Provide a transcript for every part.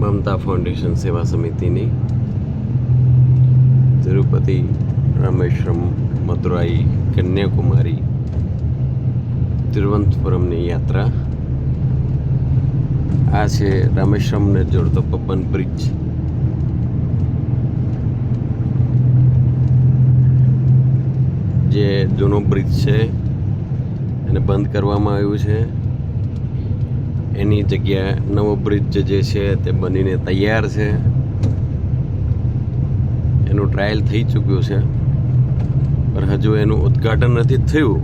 મમતા foundation સેવા સમિતિની તિરુપતિ, રામેશ્વરમ, મદુરાઈ, કન્યાકુમારી, તિરુવનંતપુરમની યાત્રા. આ છે રામેશ્વરમને જોડતો પબન બ્રિજ. જે જૂનો બ્રિજ છે એને બંધ કરવામાં આવ્યું છે. એની જગ્યાએ નવો બ્રિજ જે છે તે બનીને તૈયાર છે. એનું ટ્રાયલ થઈ ચૂક્યું છે, પણ હજુ એનું ઉદ્ઘાટન નથી થયું.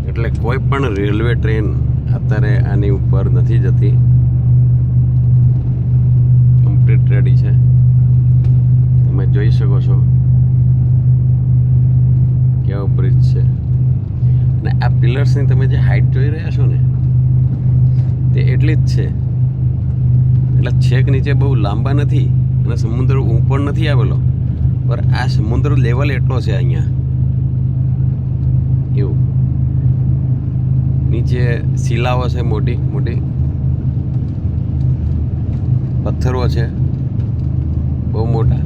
એટલે કોઈ પણ રેલવે ટ્રેન અત્યારે આની ઉપર નથી જતી. કમ્પ્લીટ રેડી છે, તમે જોઈ શકો છો કેવો બ્રિજ છે. અને આ પિલર્સની તમે જે હાઈટ જોઈ રહ્યા છો ને, તે એટલી જ છે. એટલે છેક નીચે બહુ લાંબા નથી અને સમુદ્ર ઉપર નથી આવેલો, પણ આ સમુદ્ર લેવલ એટલો છે અહીંયા. એવું નીચે શિલાઓ છે, મોટી મોટી પથ્થરો છે, બહુ મોટા.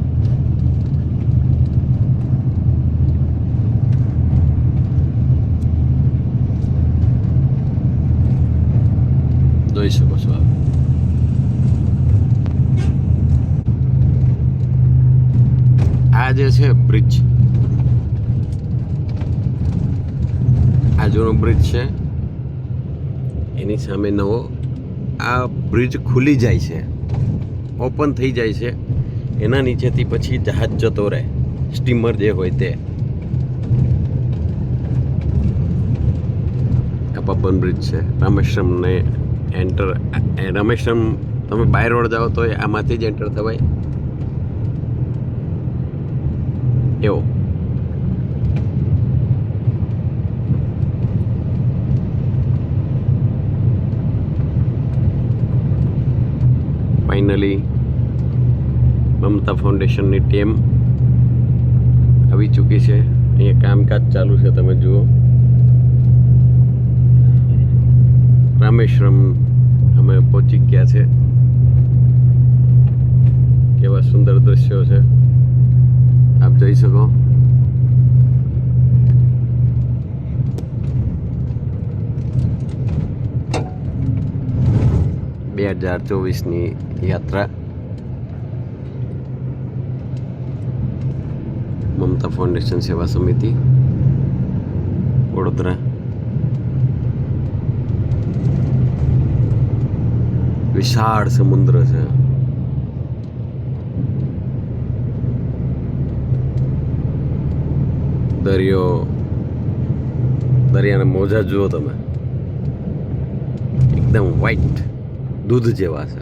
જોઈ શકો છો આપ. આ જે છે બ્રિજ, આ જૂનો બ્રિજ છે, એની સામે નવો. આ બ્રિજ ખુલી જાય છે, ઓપન થઈ જાય છે. એના નીચેથી પછી જહાજ જતો રહે, સ્ટીમર જે હોય તે. આ પબન બ્રિજ છે. રામેશ્વરમને એન્ટર, રામેશ્વરમ તમે બાય રોડ જાઓ તો આમાંથી જ એન્ટર થવાય એવો. ફાઇનલી મમતા ફાઉન્ડેશનની ટીમ આવી ચૂકી છે. અહીંયા કામકાજ ચાલુ છે, તમે જુઓ. રામેશ્વરમ અમે પહોંચી ગયા છે. કેવા સુંદર દ્રશ્યો છે, આપ જોઈ શકો. બે 2024ની યાત્રા મમતા ફાઉન્ડેશન સેવા સમિતિ, વડોદરા. વિશાળ સમુદ્ર છે. દરિયાના મોજા જુઓ તમે, એકદમ વ્હાઈટ દૂધ જેવા છે.